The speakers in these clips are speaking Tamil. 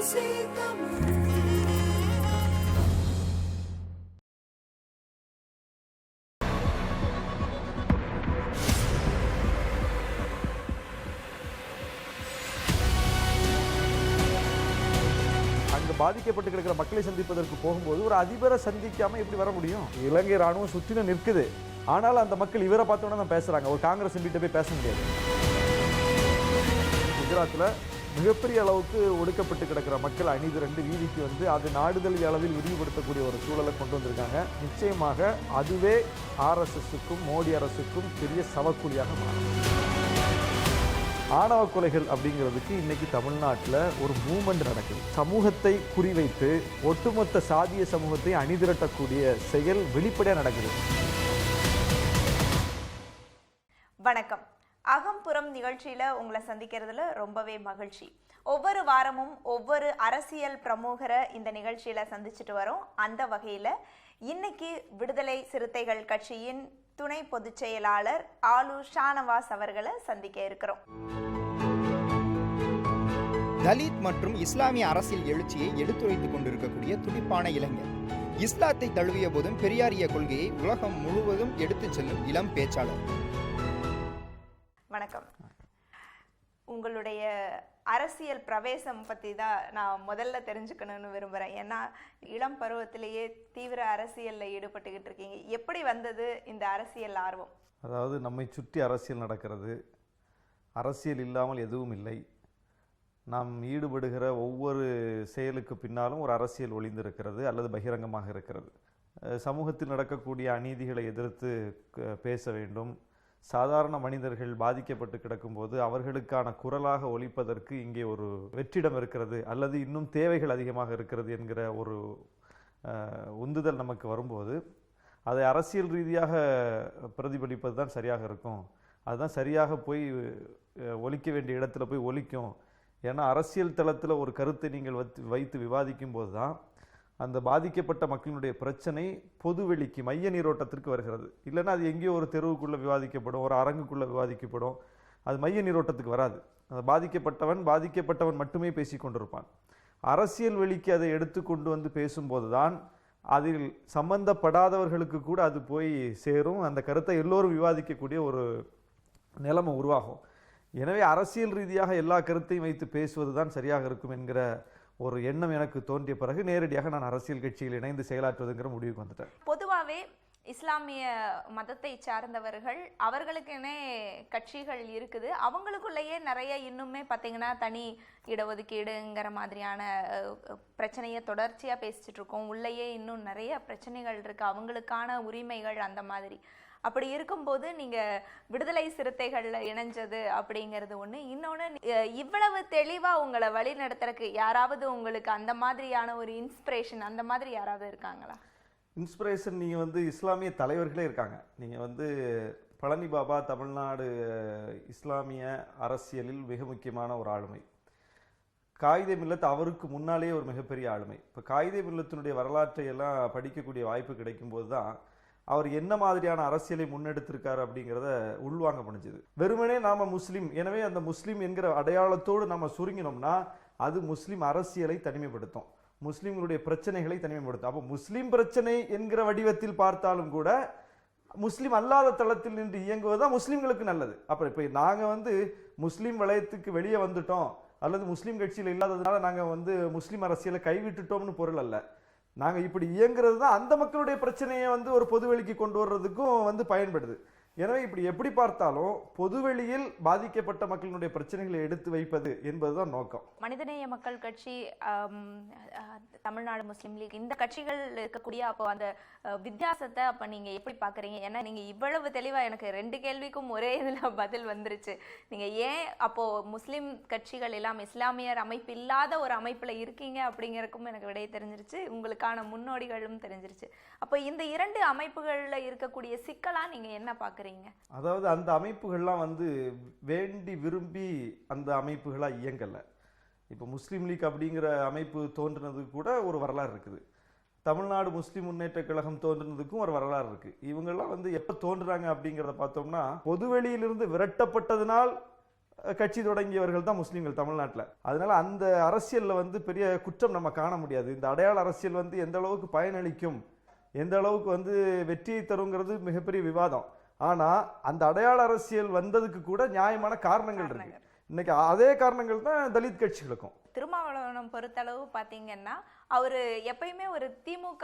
பாதிக்கப்பட்டு கிடக்கிற மக்களை சந்திப்பதற்கு போகும்போது ஒரு அதிபரை சந்திக்காம எப்படி வர முடியும்? இலங்கை ராணுவம் சுற்றின நிற்குது. ஆனால் அந்த மக்கள் இவரை பார்த்தோன்னா தான் பேசுறாங்க. ஒரு காங்கிரஸ் எம்பிட்ட போய் பேச முடியாது. குஜராத்தில் மிகப்பெரிய அளவுக்கு ஒடுக்கப்பட்டு கிடக்கிற மக்கள் அணிதிரண்டு வீதிக்கு வந்து அது நாடுதல் அளவில் விரிவுபடுத்தக்கூடிய ஒரு சூழலை கொண்டு வந்திருக்காங்க. நிச்சயமாக அதுவே RSSக்கும் மோடி அரசுக்கும் பெரிய சவக்கூலியாக மாறும். ஆணவ கொலைகள் அப்படிங்கிறதுக்கு இன்னைக்கு தமிழ்நாட்டில் ஒரு மூவ்மெண்ட் நடக்குது. சமூகத்தை குறிவைத்து ஒட்டுமொத்த சாதிய சமூகத்தை அணிதிரட்டக்கூடிய செயல் வெளிப்படையாக நடக்குது. வணக்கம். அகம்புறம் நிகழ்ச்சியில உங்களை சந்திக்கிறதுல ரொம்பவே மகிழ்ச்சி. ஒவ்வொரு வாரமும் ஒவ்வொரு அரசியல் பிரமுகரை இந்த நிகழ்ச்சியில சந்திச்சுட்டு வரோம். அந்த வகையில இன்னைக்கு விடுதலை சிறுத்தைகள் கட்சியின் துணை பொதுச் செயலாளர் ஆலு ஷானவாஸ் அவர்களை சந்திக்க இருக்கிறோம். தலித் மற்றும் இஸ்லாமிய அரசியல் எழுச்சியை எடுத்துரைத்துக் கொண்டிருக்கக்கூடிய துடிப்பான இளைஞர், இஸ்லாத்தை தழுவிய போதும் பெரியாரிய கொள்கையை உலகம் முழுவதும் எடுத்துச் செல்லும் இளம் பேச்சாளர். வணக்கம். உங்களுடைய அரசியல் பிரவேசம் பற்றி தான் நான் முதல்ல தெரிஞ்சுக்கணும்னு விரும்புகிறேன். ஏன்னா இளம் பருவத்திலேயே தீவிர அரசியலில் ஈடுபட்டுக்கிட்டு இருக்கீங்க. எப்படி வந்தது இந்த அரசியல் ஆர்வம்? அதாவது நம்மை சுற்றி அரசியல் நடக்கிறது. அரசியல் இல்லாமல் எதுவும் இல்லை. நாம் ஈடுபடுகிற ஒவ்வொரு செயலுக்கு பின்னாலும் ஒரு அரசியல் ஒளிந்திருக்கிறது அல்லது பகிரங்கமாக இருக்கிறது. சமூகத்தில் நடக்கக்கூடிய அநீதிகளை எதிர்த்து பேச வேண்டும். சாதாரண மனிதர்கள் பாதிக்கப்பட்டு கிடக்கும்போது அவர்களுக்கான குரலாக ஒலிப்பதற்கு இங்கே ஒரு வெற்றிடம் இருக்கிறது அல்லது இன்னும் தேவைகள் அதிகமாக இருக்கிறது என்கிற ஒரு உந்துதல் நமக்கு வரும்போது அதை அரசியல் ரீதியாக பிரதிபலிப்பது தான் சரியாக இருக்கும். அதுதான் சரியாக போய் ஒலிக்க வேண்டிய இடத்துல போய் ஒலிக்கும். ஏன்னா அரசியல் தளத்தில் ஒரு கருத்தை நீங்கள் வைத்து விவாதிக்கும் போது தான் அந்த பாதிக்கப்பட்ட மக்களினுடைய பிரச்சனை பொதுவெளிக்கு மைய நீரோட்டத்திற்கு வருகிறது. இல்லைன்னா அது எங்கேயோ ஒரு தெருவுக்குள்ளே விவாதிக்கப்படும், ஒரு அரங்குக்குள்ளே விவாதிக்கப்படும். அது மைய நீரோட்டத்துக்கு வராது. அது பாதிக்கப்பட்டவன் மட்டுமே பேசி கொண்டிருப்பான். அரசியல் வெளிக்கு அதை எடுத்து கொண்டு வந்து பேசும்போது தான் அதில் சம்பந்தப்படாதவர்களுக்கு கூட அது போய் சேரும். அந்த கருத்தை எல்லோரும் விவாதிக்கக்கூடிய ஒரு நிலைமை உருவாகும். எனவே அரசியல் ரீதியாக எல்லா கருத்தையும் வைத்து பேசுவது தான் சரியாக இருக்கும் என்கிற ஒரு எண்ணம் எனக்கு தோன்றிய பிறகு நேரடியாக நான் அரசியல் கட்சியில் இணைந்து செயலாற்றுவதுங்கிற முடிவுக்கு வந்துட்டேன். பொதுவாகவே இஸ்லாமிய மதத்தை சார்ந்தவர்கள் அவர்களுக்குன்னே கட்சிகள் இருக்குது. அவங்களுக்குள்ளேயே நிறைய இன்னுமே பார்த்தீங்கன்னா தனி இடஒதுக்கீடுங்கிற மாதிரியான பிரச்சனையை தொடர்ச்சியாக பேசிட்டு இருக்கோம். உள்ளேயே இன்னும் நிறைய பிரச்சனைகள் இருக்கு, அவங்களுக்கான உரிமைகள் அந்த மாதிரி. அப்படி இருக்கும்போது நீங்க விடுதலை சிறுத்தைகள்ல இணைஞ்சது அப்படிங்கிறது ஒண்ணு. இன்னொன்னு, இவ்வளவு தெளிவா உங்களை வழி நடத்துறதுக்கு யாராவது உங்களுக்கு அந்த மாதிரியான ஒரு இன்ஸ்பிரேஷன் அந்த மாதிரி யாராவது இருக்காங்களா? இன்ஸ்பிரேஷன் நீங்க வந்து இஸ்லாமிய தலைவர்களே இருக்காங்க. நீங்க வந்து பழனி பாபா தமிழ்நாடு இஸ்லாமிய அரசியலில் மிக முக்கியமான ஒரு ஆளுமை. காயிதே மில்லத் அவருக்கு முன்னாலேயே ஒரு மிகப்பெரிய ஆளுமை. இப்போ காயிதே மில்லத்தினுடைய வரலாற்றை எல்லாம் படிக்கக்கூடிய வாய்ப்பு கிடைக்கும் போது தான் அவர் என்ன மாதிரியான அரசியலை முன்னெடுத்திருக்காரு அப்படிங்கிறத உள்வாங்க முடிஞ்சது. வெறுமனே நாம முஸ்லீம், எனவே அந்த முஸ்லீம் என்கிற அடையாளத்தோடு நம்ம சுருங்கினோம்னா அது முஸ்லீம் அரசியலை தனிமைப்படுத்தும், முஸ்லீம்களுடைய பிரச்சனைகளை தனிமைப்படுத்தும். அப்போ முஸ்லீம் பிரச்சனை என்கிற வடிவத்தில் பார்த்தாலும் கூட முஸ்லீம் அல்லாத தளத்தில் நின்று இயங்குவதுதான் முஸ்லீம்களுக்கு நல்லது. அப்புறம் இப்போ நாங்கள் வந்து முஸ்லீம் வளையத்துக்கு வெளியே வந்துட்டோம் அல்லது முஸ்லீம் கட்சியில் இல்லாததுனால நாங்கள் வந்து முஸ்லீம் அரசியலை கைவிட்டுட்டோம்னு பொருள் அல்ல. நாங்கள் இப்படி இயங்குறது தான் அந்த மக்களுடைய பிரச்சனையை வந்து ஒரு பொதுவெளிக்கு கொண்டு வர்றதுக்கும் வந்து பயன்படுது. எனவே இப்படி எப்படி பார்த்தாலும் பொதுவெளியில் பாதிக்கப்பட்ட மக்களினுடைய பிரச்சனைகளை எடுத்து வைப்பது என்பதுதான் நோக்கம். மனிதநேய மக்கள் கட்சி, தமிழ்நாடு முஸ்லீம் லீக், இந்த கட்சிகள் இருக்கக்கூடிய அப்போ அந்த வித்தியாசத்தை அப்போ நீங்க எப்படி பாக்குறீங்க? ஏன்னா நீங்க இவ்வளவு தெளிவா, எனக்கு 2 கேள்விக்கும் ஒரே இதுல பதில் வந்துருச்சு. நீங்க ஏன் அப்போ முஸ்லீம் கட்சிகள் எல்லாம் இஸ்லாமியர் அமைப்பு இல்லாத ஒரு அமைப்புல இருக்கீங்க அப்படிங்கறதுக்கும் எனக்கு விடை தெரிஞ்சிருச்சு. உங்களுக்கான முன்னோடிகளும் தெரிஞ்சிருச்சு. அப்போ இந்த 2 அமைப்புகள்ல இருக்கக்கூடிய சிக்கலா நீங்க என்ன பாக்குறீங்க? அதாவது அந்த அமைப்புகள்லாம் வந்து வேண்டி விரும்பி அந்த அமைப்புகளா இயங்கல. இப்போ முஸ்லீம் லீக் அப்படிங்கிற அமைப்பு தோன்றினதுக்கு கூட ஒரு வரலாறு இருக்குது. தமிழ்நாடு முஸ்லீம் முன்னேற்ற கழகம் தோன்றினதுக்கும் ஒரு வரலாறு இருக்கு. இவங்கெல்லாம் வந்து எப்போ தோன்றுறாங்க அப்படிங்கிறத பார்த்தோம்னா பொதுவெளியிலிருந்து விரட்டப்பட்டதனால் கட்சி தொடங்கியவர்கள் தான் முஸ்லீம்கள் தமிழ்நாட்டில். அதனால அந்த அரசியலில் வந்து பெரிய குற்றம் நம்ம காண முடியாது. இந்த அடையாள அரசியல் வந்து எந்த அளவுக்கு பயனளிக்கும், எந்த அளவுக்கு வந்து வெற்றியை தருங்கிறது மிகப்பெரிய விவாதம். ஆனால் அந்த அடையாள அரசியல் வந்ததுக்கு கூட நியாயமான காரணங்கள் இருக்கு. இன்னைக்கு அதே காரணங்கள் தான் தலித் கட்சிகளுக்கும். திருமாவளவனம் பொறுத்தளவு பார்த்தீங்கன்னா அவரு எப்பயுமே ஒரு திமுக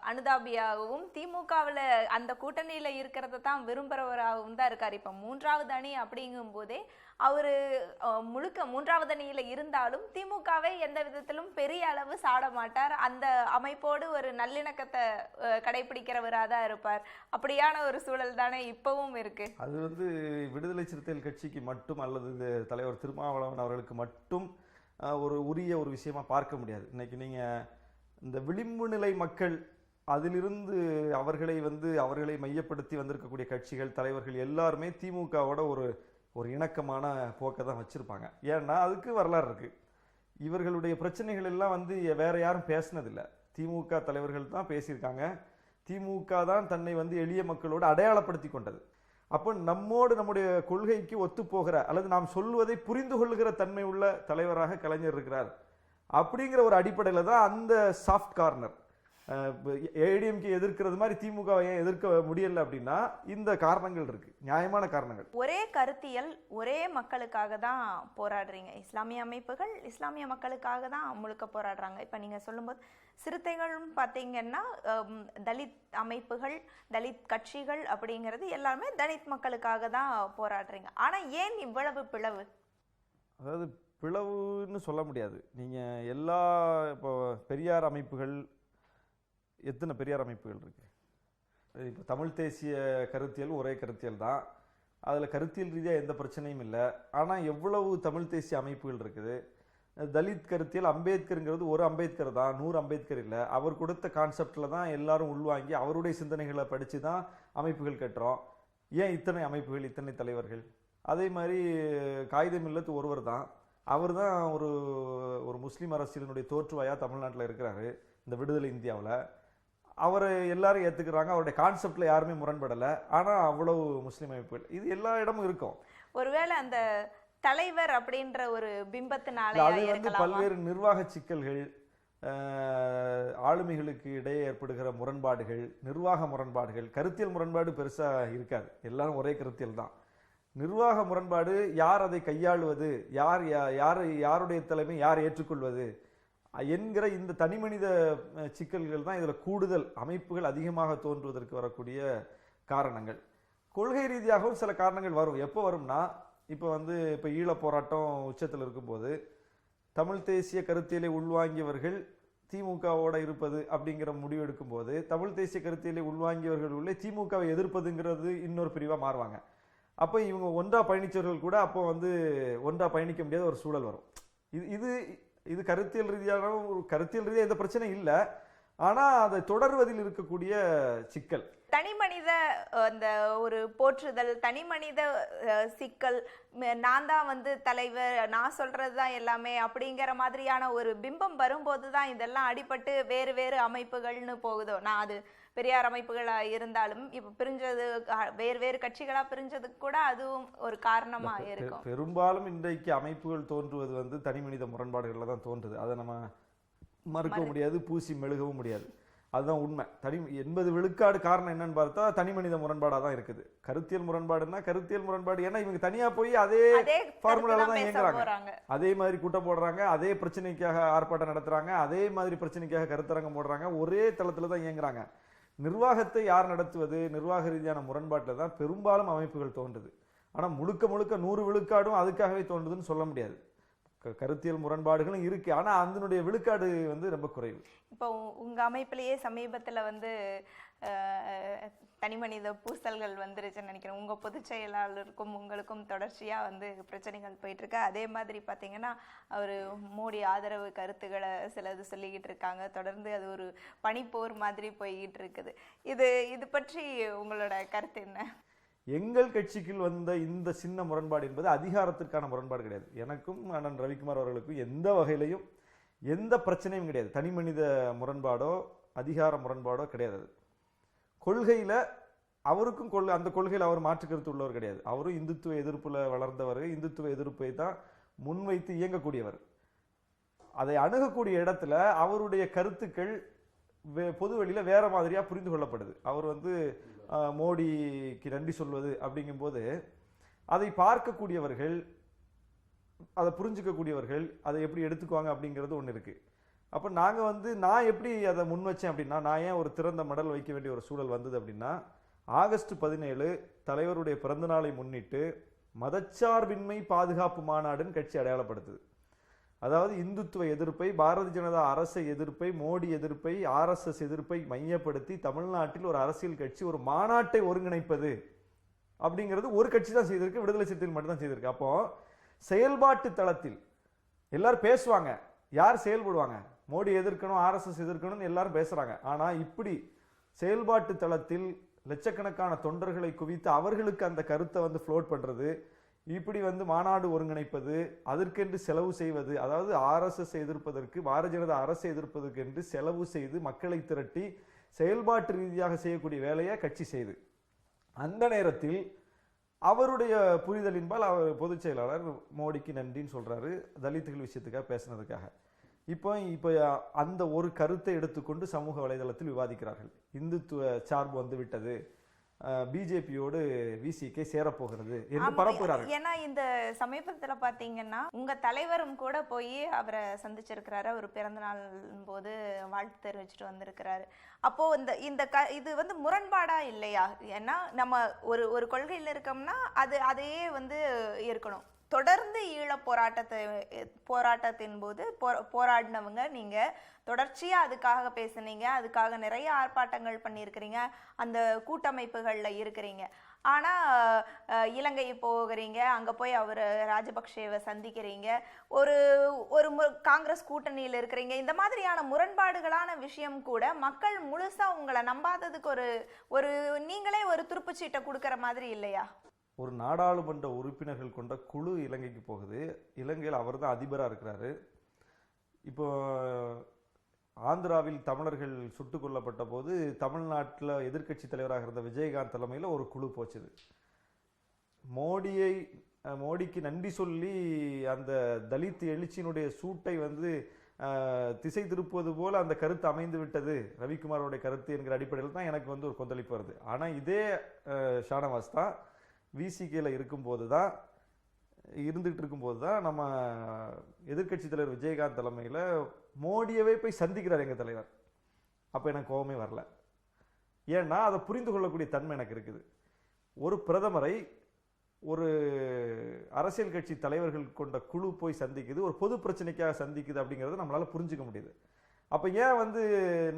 அனுதாபியாகவும் திமுகவில் அந்த கூட்டணியில இருக்கிறத தான் விரும்புகிறவராகவும் தான் இருக்கார். இப்போ 3வது அணி அப்படிங்கும் போதே அவரு முழுக்க 3வது அணியில இருந்தாலும் திமுகவை எந்த விதத்திலும் பெரிய அளவு சாட மாட்டார். அந்த அமைப்போடு ஒரு நல்லிணக்கத்தை கடைபிடிக்கிறவராக தான் இருப்பார். அப்படியான ஒரு சூழல் தானே இப்பவும் இருக்கு. அது வந்து விடுதலை சிறுத்தைகள் கட்சிக்கு மட்டும் அல்லது தலைவர் திருமாவளவன் அவர்களுக்கு மட்டும் ஒரு உரிய ஒரு விஷயமா பார்க்க முடியாது. இன்னைக்கு நீங்க இந்த விளிம்பு நிலை மக்கள், அதிலிருந்து அவர்களை மையப்படுத்தி வந்திருக்கக்கூடிய கட்சிகள், தலைவர்கள் எல்லாருமே திமுகவோட ஒரு இணக்கமான போக்கை தான் வச்சிருப்பாங்க. ஏன்னா அதுக்கு வரலாறு இருக்கு. இவர்களுடைய பிரச்சனைகள் எல்லாம் வந்து வேற யாரும் பேசினதில்லை, திமுக தலைவர்கள் தான் பேசியிருக்காங்க. திமுக தான் தன்னை வந்து எளிய மக்களோடு அடையாளப்படுத்தி கொண்டது. அப்போ நம்முடைய கொள்கைக்கு ஒத்து போகிற அல்லது நாம் சொல்வதை புரிந்து கொள்ளுகிற தன்மை உள்ள தலைவராக கலைஞர் இருக்கிறார் அப்படிங்கிற ஒரு அடிப்படையில் தான் அந்த சாஃப்ட் கார்னர். ஏடிஎம்கே எதிர்க்கிறது மாதிரி திமுக ஏன் எதிர்க்க முடியல அப்படின்னா இந்த காரணங்கள் இருக்கு, நியாயமான காரணங்கள். ஒரே கருத்தியல், ஒரே மக்களுக்காக தான் போராடுறீங்க. இஸ்லாமிய அமைப்புகள் இஸ்லாமிய மக்களுக்காக தான் முழுக்க போராடுறாங்க. இப்போ நீங்க சொல்லும்போது சிறுத்தைகளும் பார்த்தீங்கன்னா தலித் அமைப்புகள், தலித் கட்சிகள் அப்படிங்கிறது எல்லாமே தலித் மக்களுக்காக தான் போராடுறீங்க. ஆனா ஏன் இவ்வளவு பிளவு? அதாவது பிளவுன்னு சொல்ல முடியாது. நீங்க இப்போ பெரியார் அமைப்புகள், எத்தனை பெரியார் அமைப்புகள் இருக்கு? இப்போ தமிழ் தேசிய கருத்தியல் ஒரே கருத்தியல் தான், அதில் கருத்தியல் ரீதியாக எந்த பிரச்சனையும் இல்லை. ஆனால் எவ்வளவு தமிழ் தேசிய அமைப்புகள் இருக்குது. தலித் கருத்தியல், அம்பேத்கருங்கிறது ஒரு அம்பேத்கர் தான், 100 அம்பேத்கர் இல்லை. அவர் கொடுத்த கான்செப்டில் தான் எல்லாரும் உள்வாங்கி அவருடைய சிந்தனைகளை படித்து தான் அமைப்புகள் கட்டுறோம். ஏன் இத்தனை அமைப்புகள், இத்தனை தலைவர்கள்? அதே மாதிரி காயிதே மில்லத் ஒருவர் தான், அவர் தான் ஒரு முஸ்லீம் அரசியலினுடைய தோற்றுவாயாக தமிழ்நாட்டில் இருக்கிறாரு இந்த விடுதலை இந்தியாவில். அவரை எல்லாரும் ஏற்றுக்கிறாங்க, அவருடைய கான்செப்டில் யாருமே முரண்படலை. ஆனால் அவ்வளவு முஸ்லீம் அமைப்புகள் இது எல்லா இடமும் இருக்கும். ஒருவேளை அந்த தலைவர் அப்படின்ற ஒரு பிம்பத்தினால அது வந்து பல்வேறு நிர்வாக சிக்கல்கள், ஆளுமைகளுக்கு இடையே ஏற்படுகிற முரண்பாடுகள், நிர்வாக முரண்பாடுகள். கருத்தியல் முரண்பாடு பெருசா இருக்காது, எல்லாரும் ஒரே கருத்தியல் தான். நிர்வாக முரண்பாடு, யார் அதை கையாளுவது, யாருடைய தலைமை யார் ஏற்றுக்கொள்வது என்கிற இந்த தனிமனித சிக்கல்கள் தான் இதுல கூடுதல் அமைப்புகள் அதிகமாக தோன்றுவதற்கு வரக்கூடிய காரணங்கள். கொள்கை ரீதியாகவும் சில காரணங்கள் வரும். எப்போ வரும்னா, இப்போ ஈழ போராட்டம் உச்சத்தில் இருக்கும்போது தமிழ் தேசிய கருத்தியலை உள்வாங்கியவர்கள் திமுகவோட இருப்பது அப்படிங்கிற முடிவு எடுக்கும் போது, தமிழ் தேசிய கருத்தியலை உள்வாங்கியவர்கள் உள்ளே திமுகவை எதிர்ப்பதுங்கிறது இன்னொரு பிரிவாக மாறுவாங்க. அப்போ இவங்க ஒன்றா பயணிச்சவர்கள் கூட அப்போ ஒன்றா பயணிக்க முடியாத ஒரு சூழல் வரும். இது கருத்தியல் ரீதியாக எந்த பிரச்சனையும் இல்லை. ஆனால் அதை தொடர்வதில் இருக்கக்கூடிய சிக்கல், தனி மனித அந்த ஒரு போற்றுதல், தனி மனித சிக்கல், நான் தான் தலைவர், நான் சொல்றது தான் எல்லாமே அப்படிங்கிற மாதிரியான ஒரு பிம்பம் வரும்போது தான் இதெல்லாம் அடிபட்டு வேறு வேறு அமைப்புகள்னு போகுதோ. நான் அது பெரியார் அமைப்புகளா இருந்தாலும் இப்ப பிரிஞ்சது, வேறு வேறு கட்சிகளா பிரிஞ்சதுக்கு கூட அதுவும் ஒரு காரணமா இருக்கும். பெரும்பாலும் இன்றைக்கு அமைப்புகள் தோன்றுவது தனி மனித முரண்பாடுகள்ல தான் தோன்றுது. அதை நம்ம மறுக்க முடியாது, பூசி மெழுகவும் முடியாது. அதுதான் உண்மை. 80 விழுக்காடு காரணம் என்னன்னு பார்த்தா தனி மனித முரண்பாடாக தான் இருக்குது. கருத்தியல் முரண்பாடுன்னா கருத்தியல் முரண்பாடு, ஏன்னா இவங்க தனியா போய் அதே ஃபார்முலால தான் இயங்குறாங்க, அதே மாதிரி கூட்டம் போடுறாங்க, அதே பிரச்சனைக்காக ஆர்ப்பாட்டம் நடத்துறாங்க, அதே மாதிரி பிரச்சனைக்காக கருத்தரங்கம் போடுறாங்க, ஒரே தளத்துல தான் இயங்குறாங்க. நிர்வாகத்தை யார் நடத்துவது, நிர்வாக ரீதியான முரண்பாட்டில் தான் பெரும்பாலும் அமைப்புகள் தோன்றுது. ஆனால் முழுக்க 100 விழுக்காடும் அதுக்காகவே தோன்றுதுன்னு சொல்ல முடியாது. கருத்தியல் முரண்பாடுகளும் இருக்கு, ஆனா அதனுடைய விழுக்காடு ரொம்ப குறைவு. இப்போ உங்க அமைப்பிலேயே சமீபத்துல தனிமனித பூசல்கள் வந்துருச்சுன்னு நினைக்கிறேன். உங்க பொதுச் செயலாளருக்கும் உங்களுக்கும் தொடர்ச்சியா பிரச்சனைகள் போயிட்டு இருக்கு. அதே மாதிரி பாத்தீங்கன்னா அவர் மோடி ஆதரவு கருத்துக்களை சிலது சொல்லிக்கிட்டு இருக்காங்க. தொடர்ந்து அது ஒரு பனிப்போர் மாதிரி போய்கிட்டு இருக்குது. இது பற்றி உங்களோட கருத்து என்ன? எங்கள் கட்சிக்குள் வந்த இந்த சின்ன முரண்பாடு என்பது அதிகாரத்திற்கான முரண்பாடு கிடையாது. எனக்கும் அண்ணன் ரவிக்குமார் அவர்களுக்கும் எந்த வகையிலையும் எந்த பிரச்சனையும் கிடையாது. தனி மனித முரண்பாடோ அதிகார முரண்பாடோ கிடையாது. கொள்கையில அவருக்கும் அந்த கொள்கையில் அவர் மாற்று கருத்து உள்ளவர் கிடையாது. அவரும் இந்துத்துவ எதிர்ப்புல வளர்ந்தவர், இந்துத்துவ எதிர்ப்பை தான் முன்வைத்து இயங்கக்கூடியவர். அதை அணுகக்கூடிய இடத்துல அவருடைய கருத்துக்கள் பொது வெளியில வேற மாதிரியா புரிந்து கொள்ளப்படுது. அவர் வந்து மோடிக்கு நன்றி சொல்வது அப்படிங்கும்போது அதை பார்க்கக்கூடியவர்கள், அதை புரிஞ்சுக்கக்கூடியவர்கள் அதை எப்படி எடுத்துக்குவாங்க அப்படிங்கிறது ஒன்று இருக்கு. அப்போ நாங்கள் வந்து நான் எப்படி அதை முன் வச்சேன் அப்படின்னா, நான் ஏன் ஒரு திறந்த மடல் வைக்க வேண்டிய ஒரு சூழல் வந்தது அப்படின்னா, ஆகஸ்ட் 17 தலைவருடைய பிறந்தநாளை முன்னிட்டு மதச்சார்பின்மை பாதுகாப்பு மாநாடுன்னு கட்சி அடையாளப்படுத்துது. அதாவது இந்துத்துவ எதிர்ப்பை, பாரதிய ஜனதா அரசை எதிர்ப்பை, மோடி எதிர்ப்பை, RSS எதிர்ப்பை மையப்படுத்தி தமிழ்நாட்டில் ஒரு அரசியல் கட்சி ஒரு மாநாட்டை ஒருங்கிணைப்பது அப்படிங்கிறது ஒரு கட்சி தான் செய்திருக்கு, விடுதலை சிறுத்தைகள் மட்டும் தான் செய்திருக்கு. அப்போ செயல்பாட்டு தளத்தில் எல்லாரும் பேசுவாங்க, யார் செயல்படுவாங்க? மோடி எதிர்க்கணும், RSS எதிர்க்கணும்னு எல்லாரும் பேசுறாங்க. ஆனா இப்படி செயல்பாட்டு தளத்தில் லட்சக்கணக்கான தொண்டர்களை குவித்து அவர்களுக்கு அந்த கருத்தை வந்து ஃப்ளோட் பண்றது, இப்படி வந்து மாநாடு ஒருங்கிணைப்பது, அதற்கென்று செலவு செய்வது, அதாவது RSS எதிர்ப்பதற்கு, பாரதிய ஜனதா அரசை எதிர்ப்பதற்கு என்று செலவு செய்து மக்களை திரட்டி செயல்பாட்டு ரீதியாக செய்யக்கூடிய வேலையை கட்சி செய்து, அந்த நேரத்தில் அவருடைய புரிதலின்பால் அவர் பொதுச் செயலாளர் மோடிக்கு நன்றின்னு சொல்றாரு, தலித்துகள் விஷயத்துக்காக பேசினதுக்காக. இப்போ அந்த ஒரு கருத்தை எடுத்துக்கொண்டு சமூக வலைதளத்தில் விவாதிக்கிறார்கள். இந்துத்துவ சார்பு வந்து விட்டது, பிஜேபியோடு விசிகே சேரப்போகிறது என்று பரப்புகிறார்கள். ஏன்னா இந்த சமீபத்துல பாத்தீங்கன்னா உங்க தலைவரும் கூட போய் அவரை சந்திச்சிருக்கிறாரு, அவர் பிறந்த நாள் போது வாழ்த்து தெரிவிச்சுட்டு வந்திருக்கிறாரு. அப்போ இது வந்து முரண்பாடா இல்லையா? ஏன்னா நம்ம ஒரு கொள்கையில் இருக்கோம்னா அதையே வந்து இருக்கணும். தொடர்ந்து ஈழ போராட்டத்தின் போது போராடினவங்க, நீங்க தொடர்ச்சியா அதுக்காக பேசுனீங்க, அதுக்காக நிறைய ஆர்ப்பாட்டங்கள் பண்ணியிருக்கிறீங்க, அந்த கூட்டமைப்புகள்ல இருக்கிறீங்க. ஆனா இலங்கை போகிறீங்க, அங்க போய் அவர் ராஜபக்சேவை சந்திக்கிறீங்க, ஒரு காங்கிரஸ் கூட்டணியில் இருக்கிறீங்க. இந்த மாதிரியான முரண்பாடுகளான விஷயம் கூட மக்கள் முழுசா உங்களை நம்பாததுக்கு ஒரு நீங்களே ஒரு துருப்புச்சீட்டை கொடுக்கற மாதிரி இல்லையா? ஒரு நாடாளுமன்ற உறுப்பினர்கள் கொண்ட குழு இலங்கைக்கு போகுது. இலங்கையில் அவர் தான் அதிபராக இருக்கிறாரு. இப்போ ஆந்திராவில் தமிழர்கள் சுட்டுக் கொல்லப்பட்ட போது தமிழ்நாட்டில் எதிர்க்கட்சி தலைவராக இருந்த விஜயகாந்த் தலைமையில் ஒரு குழு போச்சுது. மோடிக்கு நன்றி சொல்லி அந்த தலித் எழுச்சியினுடைய சூட்டை வந்து திசை திருப்புவது போல அந்த கருத்து அமைந்து விட்டது, ரவிக்குமாரோடைய கருத்து என்கிற அடிப்படையில் தான் எனக்கு வந்து ஒரு கொந்தளிப்பு வருது. ஆனால் இதே ஷானவாஸ் தான் விசிகேல இருந்துகிட்டு இருக்கும்போது தான் நம்ம எதிர்கட்சி தலைவர் விஜயகாந்த் தலைமையில் மோடியவே போய் சந்திக்கிறார் எங்கள் தலைவர். அப்போ எனக்கு கோபமே வரல. ஏன்னா அதை புரிந்து கொள்ளக்கூடிய தன்மை எனக்கு இருக்குது. ஒரு பிரதமரை ஒரு அரசியல் கட்சி தலைவர்கள் கொண்ட குழு போய் சந்திக்குது, ஒரு பொது பிரச்சனைக்காக சந்திக்குது அப்படிங்கிறத நம்மளால புரிஞ்சுக்க முடியுது. அப்போ ஏன் வந்து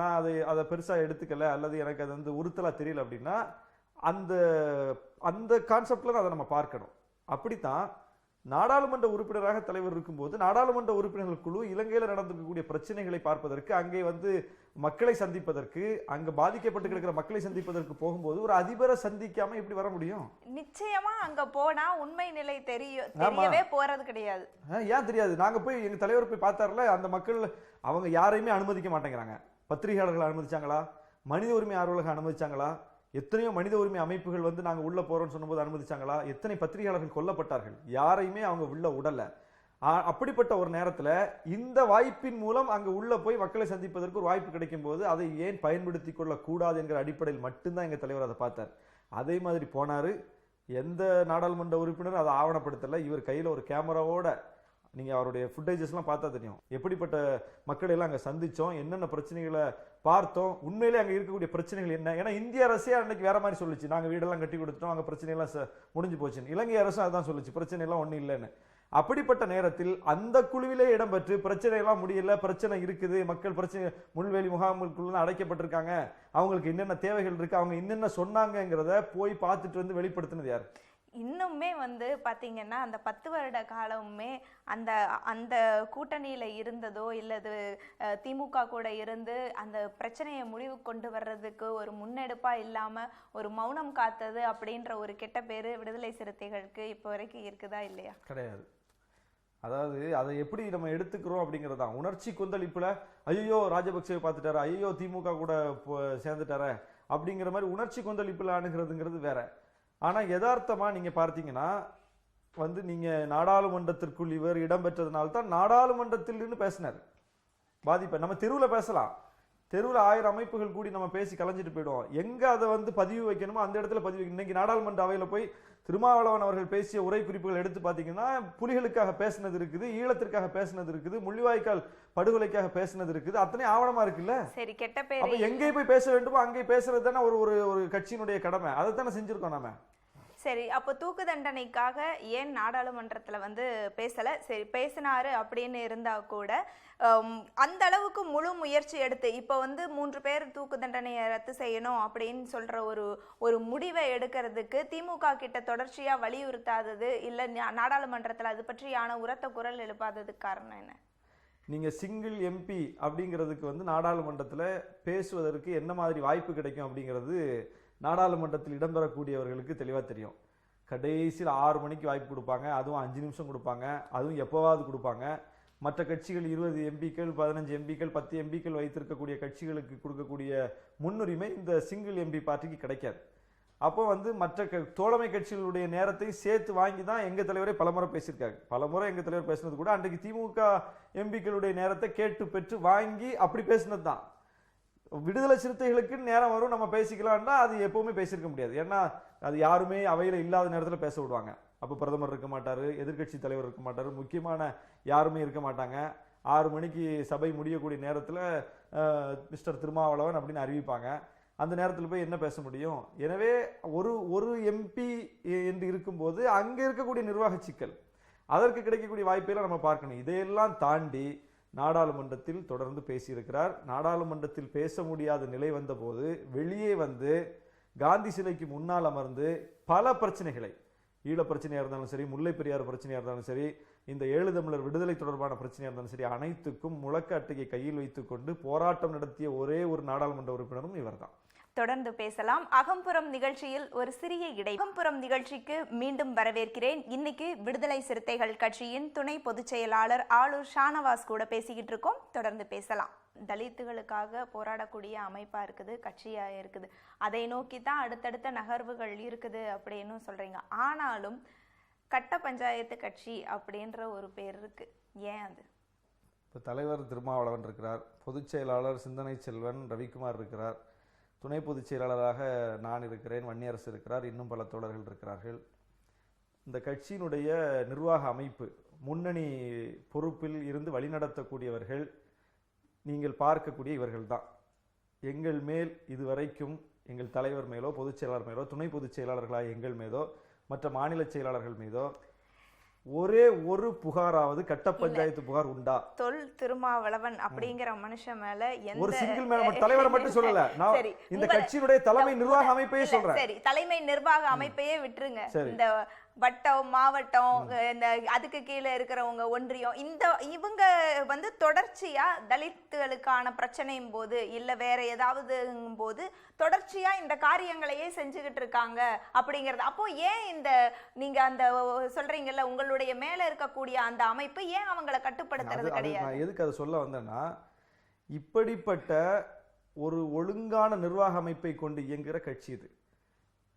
நான் அதை பெருசாக எடுத்துக்கல அல்லது எனக்கு அது வந்து உறுத்தலாக தெரியல அப்படின்னா, அந்த கான்செப்ட்ல தான் அதை நம்ம பார்க்கணும். அப்படித்தான் நாடாளுமன்ற உறுப்பினராக தலைவர் இருக்கும்போது நாடாளுமன்ற உறுப்பினர்கள் குழு இலங்கையில் நடந்திருக்கக்கூடிய பிரச்சனைகளை பார்ப்பதற்கு, அங்கே வந்து மக்களை சந்திப்பதற்கு, அங்க பாதிக்கப்பட்டு கிடக்கிற மக்களை சந்திப்பதற்கு போகும்போது ஒரு அதிபரை சந்திக்காம எப்படி வர முடியும்? நிச்சயமா அங்க போனா உண்மை நிலை தெரியவே போறது கிடையாது. ஏன் தெரியாது? நாங்க போய் எங்க தலைவர் போய் பார்த்தாருல, அந்த மக்கள் அவங்க யாரையுமே அனுமதிக்க மாட்டேங்கிறாங்க. பத்திரிகையாளர்களை அனுமதிச்சாங்களா? மனித உரிமை ஆர்வலர்கள் அனுமதிச்சாங்களா? எத்தனையோ மனித உரிமை அமைப்புகள் வந்து நாங்கள் உள்ள போறோம்னு சொன்னபோது அனுமதிச்சாங்களா? எத்தனை பத்திரிகையாளர்கள் கொல்லப்பட்டார்கள், யாரையுமே அவங்க உள்ள உடல. அப்படிப்பட்ட ஒரு நேரத்தில் இந்த வாய்ப்பின் மூலம் அங்கே உள்ள போய் மக்களை சந்திப்பதற்கு ஒரு வாய்ப்பு கிடைக்கும் போது அதை ஏன் பயன்படுத்தி கொள்ளக்கூடாது என்கிற அடிப்படையில் மட்டும்தான் எங்கள் தலைவர் அதை பார்த்தார். அதே மாதிரி போனார். எந்த நாடாளுமன்ற உறுப்பினரும் அதை ஆவணப்படுத்தலை. இவர் கையில் ஒரு கேமராவோட, நீங்கள் அவருடைய ஃபுட்டேஜஸ்லாம் பார்த்தா தெரியும் எப்படிப்பட்ட மக்களை எல்லாம் அங்கே சந்தித்தோம், என்னென்ன பிரச்சனைகளை பார்த்தோம், உண்மையிலே அங்கே இருக்கக்கூடிய பிரச்சனைகள் என்ன. ஏன்னா இந்திய அரசே அன்னைக்கு வேற மாதிரி சொல்லிச்சு, நாங்கள் வீடெல்லாம் கட்டி கொடுத்துட்டோம், அங்கே பிரச்சனையெல்லாம் முடிஞ்சு போச்சுன்னு. இலங்கை அரசும் அதுதான் சொல்லிச்சு, பிரச்சனையெல்லாம் ஒன்றும் இல்லைன்னு. அப்படிப்பட்ட நேரத்தில் அந்த குழுவிலே இடம்பெற்று பிரச்சனையெல்லாம் முடியல, பிரச்சனை இருக்குது, மக்கள் பிரச்சனை முள்வேலி முகாமுக்குள்ள அடைக்கப்பட்டிருக்காங்க, அவங்களுக்கு என்னென்ன தேவைகள் இருக்கு, அவங்க என்னென்ன சொன்னாங்கிறத போய் பார்த்துட்டு வந்து வெளிப்படுத்தினது யார்? இன்னுமே வந்து பார்த்தீங்கன்னா அந்த 10 வருட காலமுமே அந்த அந்த கூட்டணியில் இருந்ததோ இல்லது திமுக கூட இருந்து அந்த பிரச்சனையை முடிவு கொண்டு வர்றதுக்கு ஒரு முன்னெடுப்பாக இல்லாமல் ஒரு மௌனம் காத்தது அப்படின்ற ஒரு கெட்ட பேர் விடுதலை சிறுத்தைகளுக்கு இப்போ வரைக்கும் இருக்குதா இல்லையா? கிடையாது. அதாவது அதை எப்படி நம்ம எடுத்துக்கிறோம் அப்படிங்கிறது தான். உணர்ச்சி கொந்தளிப்புல ஐயோ ராஜபக்சேவை பார்த்துட்டாரா, ஐயோ திமுக கூட சேர்ந்துட்டார, அப்படிங்கிற மாதிரி உணர்ச்சி கொந்தளிப்பில் அணுகிறதுங்கிறது வேற. ஆனா யதார்த்தமா நீங்க பார்த்தீங்கன்னா வந்து நீங்க நாடாளுமன்றத்திற்குள் இவர் இடம்பெற்றதுனால்தான் நாடாளுமன்றத்தில் இருந்து பேசினார். பாதிப்பை நம்ம தெருவில் பேசலாம், தெருவில் 1000 அமைப்புகள் கூடி நம்ம பேசி கலைஞ்சிட்டு போயிடுவோம். எங்க அதை வந்து பதிவு வைக்கணுமோ அந்த இடத்துல பதிவு வைக்கணும். இன்னைக்கு நாடாளுமன்ற அவையில போய் திருமாவளவன் அவர்கள் பேசிய உரை குறிப்புகள் எடுத்து பார்த்தீங்கன்னா புலிகளுக்காக பேசினது இருக்குது, ஈழத்திற்காக பேசினது இருக்குது, முள்ளிவாய்க்கால் படுகொலைக்காக பேசினது இருக்குது, அத்தனை ஆவணமா இருக்குல்ல. சரி, கெட்ட அப்ப பேர் எங்கே போய் பேச வேண்டுமோ அங்கே பேசுறது தானே ஒரு கட்சியினுடைய கடமை. அதை தானே செஞ்சிருக்கோம் நாம. சரி, அப்போ தூக்கு தண்டனைக்காக ஏன் நாடாளுமன்றத்துல வந்து பேசல? சரி, பேசினாரு அப்படின்னு இருந்தா கூட அந்த அளவுக்கு முழு முயற்சி எடுத்து இப்போ வந்து 3 பேர் தூக்கு தண்டனையை ரத்து செய்யணும் அப்படின்னு சொல்ற ஒரு முடிவை எடுக்கிறதுக்கு திமுக கிட்ட தொடர்ச்சியா வலியுறுத்தாதது, இல்ல நாடாளுமன்றத்துல அது பற்றியான உரத்த குரல் எழுப்பாததுக்கு காரணம் என்ன? நீங்க சிங்கிள் எம்பி அப்படிங்கிறதுக்கு வந்து நாடாளுமன்றத்தில் பேசுவதற்கு என்ன மாதிரி வாய்ப்பு கிடைக்கும் அப்படிங்கிறது நாடாளுமன்றத்தில் இடம்பெறக்கூடியவர்களுக்கு தெளிவாக தெரியும். கடைசியில் 6 மணிக்கு வாய்ப்பு கொடுப்பாங்க, அதுவும் 5 நிமிஷம் கொடுப்பாங்க, அதுவும் எப்போவாவது கொடுப்பாங்க. மற்ற கட்சிகள் 20 எம்பிக்கள் 15 எம்பிக்கள் 10 எம்பிக்கள் வைத்திருக்கக்கூடிய கட்சிகளுக்கு கொடுக்கக்கூடிய முன்னுரிமை இந்த சிங்கிள் எம்பி பார்ட்டிக்கு கிடைக்காது. அப்போ வந்து மற்ற தோழமை கட்சிகளுடைய நேரத்தை சேர்த்து வாங்கி தான் எங்கள் தலைவரை பலமுறை பேசியிருக்காங்க. பலமுறை எங்கள் தலைவர் பேசினது கூட அன்றைக்கு திமுக எம்பிக்களுடைய நேரத்தை கேட்டு பெற்று வாங்கி அப்படி பேசினது தான். விடுதலை சிறுத்தைகளுக்கு நேரம் வரும் நம்ம பேசிக்கலாம்னா அது எப்பவுமே பேசியிருக்க முடியாது. ஏன்னா அது யாருமே அவையில் இல்லாத நேரத்தில் பேச விடுவாங்க. அப்போ பிரதமர் இருக்க மாட்டார், எதிர்கட்சி தலைவர் இருக்க மாட்டார், முக்கியமான யாருமே இருக்க மாட்டாங்க. 6 மணிக்கு சபை முடியக்கூடிய நேரத்தில் மிஸ்டர் திருமாவளவன் அப்படின்னு அறிவிப்பாங்க. அந்த நேரத்தில் போய் என்ன பேச முடியும்? எனவே ஒரு எம்பி என்று இருக்கும்போது அங்கே இருக்கக்கூடிய நிர்வாக சிக்கல், அதற்கு கிடைக்கக்கூடிய வாய்ப்பெல்லாம் நம்ம பார்க்கணும். இதையெல்லாம் தாண்டி நாடாளுமன்றத்தில் தொடர்ந்து பேசியிருக்கிறார். நாடாளுமன்றத்தில் பேச முடியாத நிலை வந்தபோது வெளியே வந்து காந்தி சிலைக்கு முன்னால் அமர்ந்து பல பிரச்சனைகளை, ஈழ பிரச்சனையாக இருந்தாலும் சரி, முல்லை பெரியார் பிரச்சனையாக இருந்தாலும் சரி, இந்த 7 தமிழர் விடுதலை தொடர்பான பிரச்சனையாக இருந்தாலும் சரி, அனைத்துக்கும் முழக்க அட்டையை கையில் வைத்துக்கொண்டு போராட்டம் நடத்திய ஒரே ஒரு நாடாளுமன்ற உறுப்பினரும் இவர்தான். தொடர்ந்து பேசலாம். அகம்புறம் நிகழ்ச்சியில் ஒரு சிறிய இடை. அகம்புறம் நிகழ்ச்சிக்கு மீண்டும் வரவேற்கிறேன். இன்னைக்கு விடுதலை சிறுத்தைகள் கட்சியின் துணை பொதுச் செயலாளர் ஆளூர் ஷானவாஸ் கூட பேசிக்கிட்டு இருக்கோம். தொடர்ந்து பேசலாம். தலித்துகளுக்காக போராடக்கூடிய அமைப்பா இருக்குது, கட்சியா இருக்குது, அதை நோக்கி தான் அடுத்தடுத்த நகர்வுகள் இருக்குது அப்படின்னு சொல்றீங்க. ஆனாலும் கட்ட பஞ்சாயத்து கட்சி அப்படின்ற ஒரு பேர் இருக்கு, ஏன் அது? இப்போ தலைவர் திருமாவளவன் இருக்கிறார், பொதுச் செயலாளர் சிந்தனை செல்வன் ரவிக்குமார் இருக்கிறார், துணை பொதுச் செயலாளராக நான் இருக்கிறேன், வன்னியரசு இருக்கிறார், இன்னும் பல தோழர்கள் இருக்கிறார்கள். இந்த கட்சியினுடைய நிர்வாக அமைப்பு முன்னணி பொறுப்பில் இருந்து வழிநடத்தக்கூடியவர்கள் நீங்கள் பார்க்கக்கூடிய இவர்கள் தான். எங்கள் மேல் இதுவரைக்கும் எங்கள் தலைவர் மேலோ பொதுச் செயலாளர் மேலோ துணை பொதுச் செயலாளர்களாக எங்கள் மீதோ மற்ற மாநில செயலாளர்கள் மீதோ ஒரே ஒரு புகாராவது கட்ட பஞ்சாயத்து புகார் உண்டா? தொல் திருமாவளவன் அப்படிங்கிற மனுஷன் மேல ஒரு சிங்கிள் மேல தலைவரை மட்டும் சொல்லல, நான் இந்த கட்சியினுடைய தலைமை நிர்வாக அமைப்பையே சொல்றேன். சரி, தலைமை நிர்வாக அமைப்பையே விட்டுருங்க. இந்த வட்டம், மாவட்டம், இந்த அதுக்கு கீழே இருக்கிறவங்க, ஒன்றியம், இவங்க வந்து தொடர்ச்சியா தலித்துகளுக்கான பிரச்சனையும் போது இல்ல வேற ஏதாவது போது தொடர்ச்சியா இந்த காரியங்களையே செஞ்சுக்கிட்டு இருக்காங்க அப்படிங்கிறது. அப்போ ஏன் இந்த நீங்க அந்த சொல்றீங்கல்ல உங்களுடைய மேல இருக்கக்கூடிய அந்த அமைப்பு ஏன் அவங்களை கட்டுப்படுத்துறது கிடையாது? நான் எதுக்கு அதை சொல்ல வந்தேன்னா, இப்படிப்பட்ட ஒரு ஒழுங்கான நிர்வாக அமைப்பை கொண்டு இயங்குகிற கட்சி இது,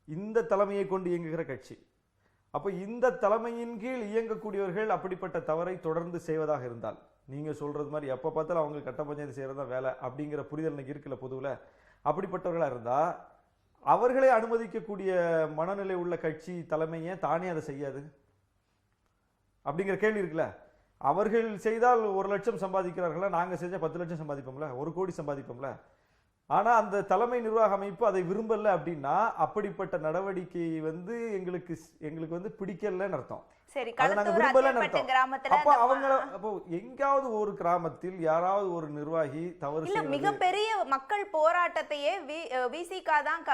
இந்த தலைமையை கொண்டு இயங்குகிற கட்சி. அப்போ இந்த தலைமையின் கீழ் இயங்கக்கூடியவர்கள் அப்படிப்பட்ட தவறை தொடர்ந்து செய்வதாக இருந்தால், நீங்க சொல்றது மாதிரி எப்ப பார்த்தாலும் அவங்க கட்ட பஞ்சாயத்து செய்யறதா வேலை அப்படிங்கிற புரிதல் இன்னைக்கு இருக்குல்ல பொதுவில், அப்படிப்பட்டவர்களா இருந்தா அவர்களே அனுமதிக்கக்கூடிய மனநிலை உள்ள கட்சி தலைமையை தானே அதை செய்யாது அப்படிங்கிற கேள்வி இருக்குல்ல. அவர்கள் செய்தால் 1 லட்சம் சம்பாதிக்கிறார்களா, நாங்க செஞ்சா 10 லட்சம் சம்பாதிப்போம்ல, 1 கோடி சம்பாதிப்போம்ல. ஆனா அந்த தலைமை நிர்வாக அமைப்பு அதை விரும்பல அப்படின்னா அப்படிப்பட்ட நடவடிக்கை வந்து எங்களுக்கு வந்து பிடிக்கலன்னு அர்த்தம். சரி, அப்ப அவங்க அப்போ எங்காவது ஒரு கிராமத்தில் யாராவது ஒரு நிர்வாகி தவறு இல்ல, மிகப்பெரிய மக்கள் போராட்டத்தையே விசிகா தான்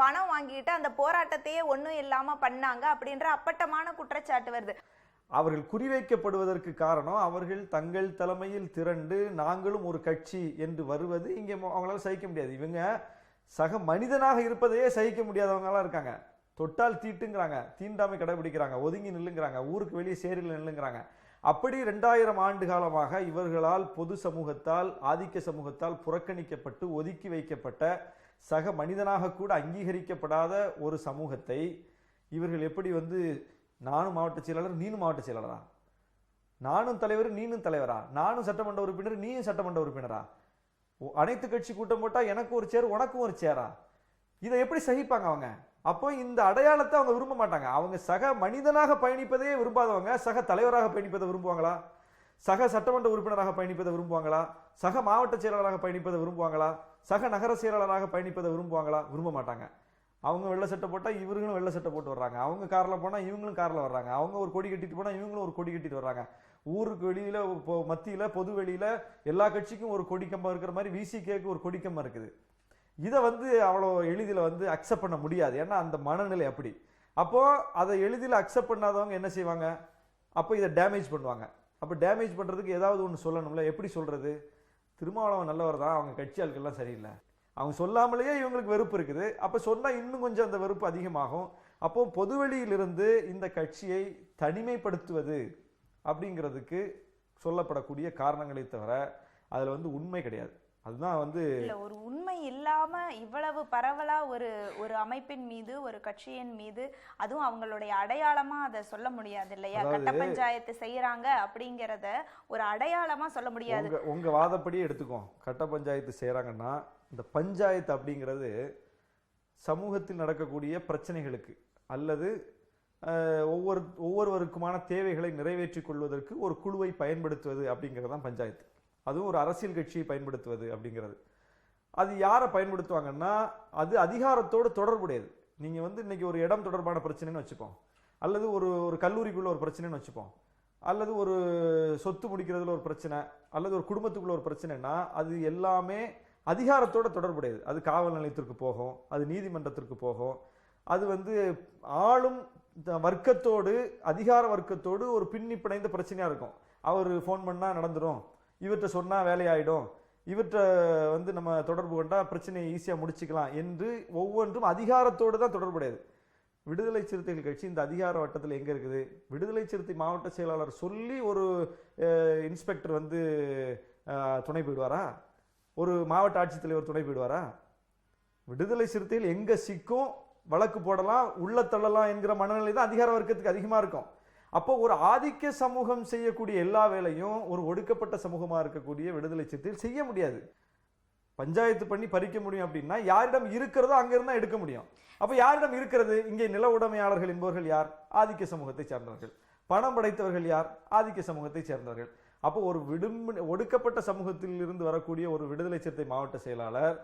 பணம் வாங்கிட்டு அந்த போராட்டத்தையே ஒண்ணும் இல்லாம பண்ணாங்க அப்படின்ற அப்பட்டமான குற்றச்சாட்டு வருது. அவர்கள் குறிவைக்கப்படுவதற்கு காரணம் அவர்கள் தங்கள் தலைமையில் திரண்டு நாங்களும் ஒரு கட்சி என்று வருவது இங்கே அவங்களால சகிக்க முடியாது. இவங்க சக மனிதனாக இருப்பதையே சகிக்க முடியாதவங்களாம் இருக்காங்க. தொட்டால் தீட்டுங்கிறாங்க, தீண்டாமை கடைபிடிக்கிறாங்க, ஒதுங்கி நில்லுங்கிறாங்க, ஊருக்கு வெளியே சேரில் நில்லுங்கிறாங்க. அப்படி 2000 ஆண்டு காலமாக இவர்களால் பொது சமூகத்தால் ஆதிக்க சமூகத்தால் புறக்கணிக்கப்பட்டு ஒதுக்கி வைக்கப்பட்ட சக மனிதனாக கூட அங்கீகரிக்கப்படாத ஒரு சமூகத்தை இவர்கள் எப்படி வந்து நானும் மாவட்ட செயலாளர் நீனும் மாவட்ட செயலாளரா, நானும் தலைவர் நீனும் தலைவரா, நானும் சட்டமன்ற உறுப்பினர் நீயும் சட்டமன்ற உறுப்பினரா, அனைத்து கட்சி கூட்டம் போட்டா எனக்கு ஒரு சேர் உனக்கும் ஒரு சேரா, இதை எப்படி சகிப்பாங்க அவங்க? அப்போ இந்த அடையாளத்தை அவங்க விரும்ப மாட்டாங்க. அவங்க சக மனிதனாக பயணிப்பதே விரும்பாதவங்க சக தலைவராக பயணிப்பதை விரும்புவாங்களா? சக சட்டமன்ற உறுப்பினராக பயணிப்பதை விரும்புவாங்களா? சக மாவட்ட செயலாளராக பயணிப்பதை விரும்புவாங்களா? சக நகர செயலாளராக பயணிப்பதை விரும்புவாங்களா? விரும்ப மாட்டாங்க. அவங்க வெள்ளை சட்டை போட்டா இவங்களும் வெள்ளை சட்டை போட்டு வர்றாங்க, அவங்க கார்ல போனா இவங்களும் கார்ல வர்றாங்க, அவங்க ஒரு கொடி கட்டிட்டு போனா இவங்களும் ஒரு கொடி கட்டிட்டு வர்றாங்க. ஊருக்கு வெளியில மத்தியில பொது வெளியில எல்லா கட்சிக்கும் ஒரு கொடி கம்பம் இருக்கிற மாதிரி விசிகேக்கு ஒரு கொடி கம்பம் இருக்குது. இதை வந்து அவ்வளோ எளிதில் வந்து அக்செப்ட் பண்ண முடியாது. ஏன்னா அந்த மனநிலை அப்படி. அப்போ அதை எளிதில் அக்செப்ட் பண்ணாதவங்க என்ன செய்வாங்க? அப்போ இதை டேமேஜ் பண்ணுவாங்க. அப்போ டேமேஜ் பண்ணுறதுக்கு ஏதாவது ஒன்று சொல்லணும்ல. எப்படி சொல்றது? திருமாவளவன் நல்லவர் தான், அவங்க கட்சி ஆட்கள்லாம் சரியில்லை, அவங்க சொல்லாமலேயே இவங்களுக்கு வெறுப்பு இருக்குது. அப்போ சொன்னால் இன்னும் கொஞ்சம் அந்த வெறுப்பு அதிகமாகும். அப்போ பொதுவெளியிலிருந்து இந்த கட்சியை தனிமைப்படுத்துவது அப்படிங்கிறதுக்கு சொல்லப்படக்கூடிய காரணங்களை தவிர அதில் வந்து உண்மை கிடையாது. அதுதான் வந்து ஒரு உண்மை இல்லாம இவ்வளவு பரவலா ஒரு ஒரு அமைப்பின் மீது ஒரு கட்சியின் மீது அதுவும் அவங்களுடைய அடையாளமா அதை சொல்ல முடியாது இல்லையா? கட்ட பஞ்சாயத்து செய்யறாங்க அப்படிங்கறத ஒரு அடையாளமா சொல்ல முடியாது. உங்க வாதப்படியே எடுத்துக்கோ. கட்ட பஞ்சாயத்து செய்யறாங்கன்னா இந்த பஞ்சாயத்து அப்படிங்கிறது சமூகத்தில் நடக்கக்கூடிய பிரச்சனைகளுக்கு அல்லது ஒவ்வொருவருக்குமான தேவைகளை நிறைவேற்றிக் கொள்வதற்கு ஒரு குழுவை பயன்படுத்துவது அப்படிங்கிறது தான் பஞ்சாயத்து. அதுவும் ஒரு அரசியல் கட்சியை பயன்படுத்துவது அப்படிங்கிறது. அது யாரை பயன்படுத்துவாங்கன்னா அது அதிகாரத்தோடு தொடர்புடையது. நீங்கள் வந்து இன்னைக்கு ஒரு இடம் தொடர்பான பிரச்சனைன்னு வச்சுப்போம், அல்லது ஒரு கல்லூரிக்குள்ள ஒரு பிரச்சனைன்னு வச்சுப்போம், அல்லது ஒரு சொத்து முடிக்கிறதுல ஒரு பிரச்சனை, அல்லது ஒரு குடும்பத்துக்குள்ள ஒரு பிரச்சனைனா அது எல்லாமே அதிகாரத்தோட தொடர்புடையது. அது காவல் நிலையத்திற்கு போகும், அது நீதிமன்றத்திற்கு போகும், அது வந்து ஆளும் வர்க்கத்தோடு அதிகார வர்க்கத்தோடு ஒரு பின்னி பிணைந்த பிரச்சனையாக இருக்கும். அவர் ஃபோன் பண்ணால் நடந்துடும், இவற்றை சொன்னால் வேலையாயிடும், இவற்றை வந்து நம்ம தொடர்பு கொண்டால் பிரச்சனையை ஈஸியாக முடிச்சுக்கலாம் என்று ஒவ்வொன்றும் அதிகாரத்தோடு தான் தொடர்புடையது. விடுதலை சிறுத்தைகள் கட்சி இந்த அதிகார வட்டத்தில் எங்கே இருக்குது? விடுதலை சிறுத்தை மாவட்ட செயலாளர் சொல்லி ஒரு இன்ஸ்பெக்டர் வந்து துணை போயிடுவாரா? ஒரு மாவட்ட ஆட்சித்தலைவர் துணை போயிடுவாரா? விடுதலை சிறுத்தைகள் எங்கே சிக்கும் வழக்கு போடலாம், உள்ள தள்ளலாம் என்கிற மனநிலை தான் அதிகார வர்க்கத்துக்கு அதிகமாக இருக்கும். அப்போ ஒரு ஆதிக்க சமூகம் செய்யக்கூடிய எல்லா வேலையும் ஒரு ஒடுக்கப்பட்ட சமூகமாக இருக்கக்கூடிய விடுதலை சிறுத்தைகள் செய்ய முடியாது. பஞ்சாயத்து பண்ணி பறிக்க முடியும் அப்படின்னா யாரிடம் இருக்கிறதோ அங்கிருந்தா எடுக்க முடியும். அப்போ யாரிடம் இருக்கிறது? இங்கே நில உடைமையாளர்கள் என்பவர்கள் யார்? ஆதிக்க சமூகத்தை சேர்ந்தவர்கள். பணம் படைத்தவர்கள் யார்? ஆதிக்க சமூகத்தை சேர்ந்தவர்கள். அப்போ ஒரு ஒடுக்கப்பட்ட சமூகத்தில் இருந்து வரக்கூடிய ஒரு விடுதலை சிறுத்தை மாவட்ட செயலாளர்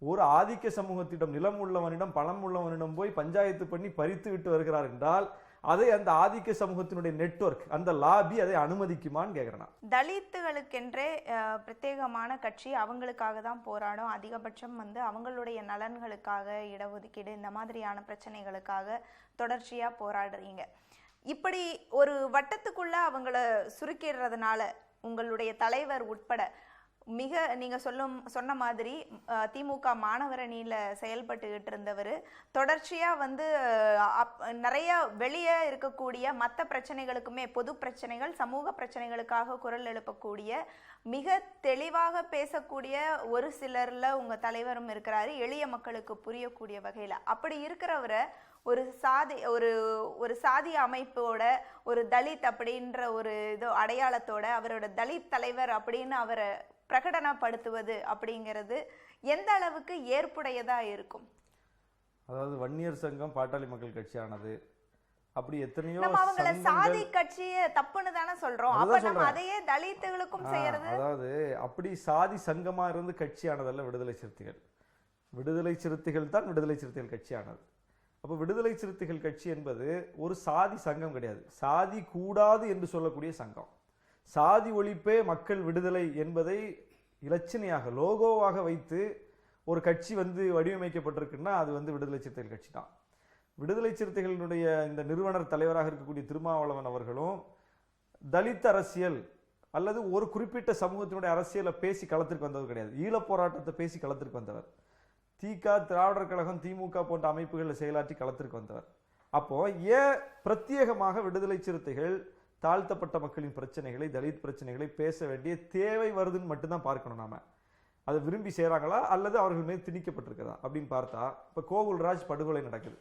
ஒரு ஆதிக்க சமூகத்திடம் நிலம் உள்ளவனிடம் பணம் உள்ளவனிடம் போய் பஞ்சாயத்து பண்ணி பறித்து விட்டு வருகிறார் என்றால் அதை அந்த ஆதிக்க சமூகத்தினுடைய நெட்வொர்க், அந்த லாபி அதை அனுமதிக்குமான்னு கேட்கிறேன். தலித்துகளுக்கென்றே பிரத்யேகமான கட்சி, அவங்களுக்காக தான் போராடும், அதிகபட்சம் வந்து அவங்களுடைய நலன்களுக்காக, இடஒதுக்கீடு இந்த மாதிரியான பிரச்சனைகளுக்காக தொடர்ச்சியா போராடுறீங்க. இப்படி ஒரு வட்டத்துக்குள்ள அவங்கள சுருக்கிடுறதுனால உங்களுடைய தலைவர் உட்பட மிக நீங்க சொன்ன மாதிரி திமுக மாணவரணியில செயல்பட்டுக்கிட்டு இருந்தவர் தொடர்ச்சியா வந்து நிறைய வெளியே இருக்கக்கூடிய மற்ற பிரச்சனைகளுக்குமே, பொது பிரச்சனைகள் சமூக பிரச்சனைகளுக்காக குரல் எழுப்பக்கூடிய மிக தெளிவாக பேசக்கூடிய ஒரு சிலர்ல உங்க தலைவரும் இருக்கிறாரு, எளிய மக்களுக்கு புரியக்கூடிய வகையில. அப்படி இருக்கிறவரை ஒரு சாதி அமைப்போட ஒரு தலித் அப்படின்ற ஒரு இது அடையாளத்தோட அவரோட தலித் தலைவர் அப்படின்னு அவரை பிரகடனப்படுத்துவது அப்படிங்கிறது எந்த அளவுக்கு ஏற்புடையதா இருக்கும்? அதாவது வன்னியர் சங்கம் பாட்டாளி மக்கள் கட்சியானது அப்படி எத்தனையோ நம்ம அவங்கள சாதி கட்சியை தப்புன்னு தானே சொல்றோம். அப்ப நம்ம அதையே தலித்துகளுக்கும் செய்யறது. அதாவது அப்படி சாதி சங்கமா இருந்து கட்சியானதல்ல விடுதலை சிறுத்தைகள். விடுதலை சிறுத்தைகள் தான் விடுதலை சிறுத்தைகள் கட்சியானது. அப்போ விடுதலை சிறுத்தைகள் கட்சி என்பது ஒரு சாதி சங்கம் கிடையாது, சாதி கூடாது என்று சொல்லக்கூடிய சங்கம். சாதி ஒழிப்பே மக்கள் விடுதலை என்பதை இலட்சணையாக லோகோவாக வைத்து ஒரு கட்சி வந்து வடிவமைக்கப்பட்டிருக்குன்னா அது வந்து விடுதலை சிறுத்தைகள் கட்சி தான். விடுதலை சிறுத்தைகளினுடைய இந்த நிறுவனர் தலைவராக இருக்கக்கூடிய திருமாவளவன் அவர்களும் தலித் அரசியல் அல்லது ஒரு குறிப்பிட்ட சமூகத்தினுடைய அரசியலை பேசி களத்திற்கு வந்தவர் கிடையாது. ஈழப் போராட்டத்தை பேசி களத்திற்கு வந்தவர். திராவிடர் கழகம், திமுக போன்ற அமைப்புகளில் செயலாற்றி களத்திற்கு வந்தவர். அப்போ ஏன் பிரத்யேகமாக விடுதலை சிறுத்தைகள் தாழ்த்தப்பட்ட மக்களின் பிரச்சனைகளை, தலித் பிரச்சனைகளை பேச வேண்டிய தேவை வருதுன்னு மட்டும்தான் பார்க்கணும் நாம. அதை விரும்பி செய்கிறாங்களா அல்லது அவர்கள் மீது திணிக்கப்பட்டிருக்கிறதா அப்படின்னு பார்த்தா, இப்போ கோகுல்ராஜ் படுகொலை நடக்குது.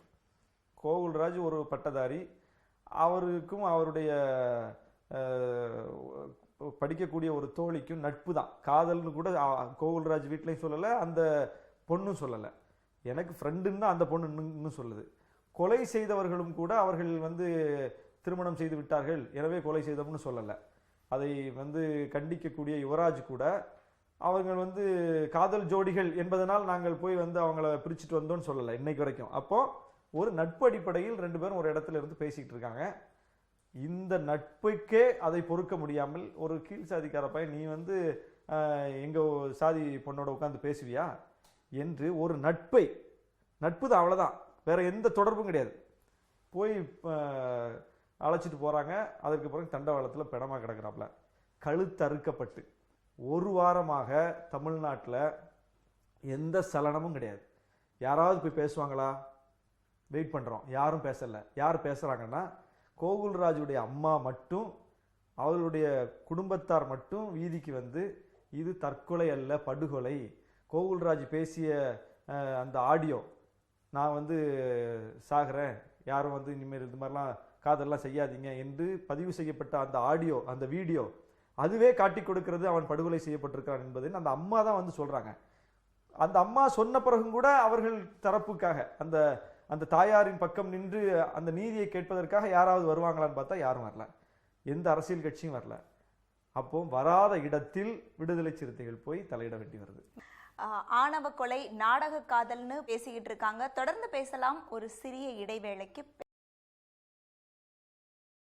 கோகுல்ராஜ் ஒரு பட்டதாரி, அவருக்கும் அவருடைய படிக்கக்கூடிய ஒரு தோழிக்கும் நட்பு தான், காதல்னு கூட கோகுல்ராஜ் வீட்லையும் சொல்லலை, அந்த பொண்ணும் சொல்லலை. எனக்கு ஃப்ரெண்டுன்னு தான் அந்த பொண்ணு இன்னும் சொல்லுது. கொலை செய்தவர்களும் கூட அவர்கள் திருமணம் செய்து விட்டார்கள், எனவே கொலை செய்தோம்னு சொல்லலை. அதை கண்டிக்கக்கூடிய யுவராஜ் கூட அவங்க காதல் ஜோடிகள் என்பதனால் நாங்கள் போய் அவங்கள பிரிச்சுட்டு வந்தோம்னு சொல்லலை இன்னைக்கு வரைக்கும். அப்போ ஒரு நட்பு அடிப்படையில் 2 பேரும் ஒரு இடத்துல இருந்து பேசிக்கிட்டு இருக்காங்க. இந்த நட்புக்கே அதை பொறுக்க முடியாமல் ஒரு கீழ் சாதிக்கார பையன் நீ எங்க சாதி பொண்ணோட உட்காந்து பேசுவியா என்று ஒரு நட்பு தான், அவ்வளோதான், வேற எந்த தொடர்பும் கிடையாது, போய் அழைச்சிட்டு போறாங்க. அதற்கு பிறகு தண்டவாளத்தில் பிணமாக கிடக்கிறாப்புல, கழுத்து அறுக்கப்பட்டு. 1 வாரமாக தமிழ்நாட்டில் எந்த சலனமும் கிடையாது. யாராவது போய் பேசுவாங்களா? வெயிட் பண்ணுறோம், யாரும் பேசலை. யார் பேசுகிறாங்கன்னா கோகுல்ராஜுடைய அம்மா மட்டும், அவர்களுடைய குடும்பத்தார் மட்டும் வீதிக்கு இது தற்கொலை அல்ல, படுகொலை, கோகுல்ராஜ் பேசிய அந்த ஆடியோ, நான் சாகிறேன், யாரும் இனிமேல் இது மாதிரிலாம் காதெல்லாம் செய்யாதீங்க என்று பதிவு செய்யப்பட்ட அந்த ஆடியோ, அந்த வீடியோ, அதுவே காட்டி கொடுக்கிறது அவன் படுகொலை செய்யப்பட்டிருக்கிறான் என்பதை அந்த அம்மா தான் சொல்றாங்க. அந்த அம்மா சொன்ன பிறகும் கூட அவர்கள் தரப்புக்காக அந்த தாயாரின் பக்கம் நின்று அந்த நீதியை கேட்பதற்காக யாராவது வருவாங்களான்னு பார்த்தா யாரும் வரல, எந்த அரசியல் கட்சியும் வரல. அப்போ வராத இடத்தில் விடுதலை சிறுத்தைகள் போய் தலையிட வேண்டி வருது. ஆணவ கொலை, நாடக காதல்னு பேசிக்கிட்டு இருக்காங்க. தொடர்ந்து பேசலாம் ஒரு சிறிய இடைவேளைக்கு.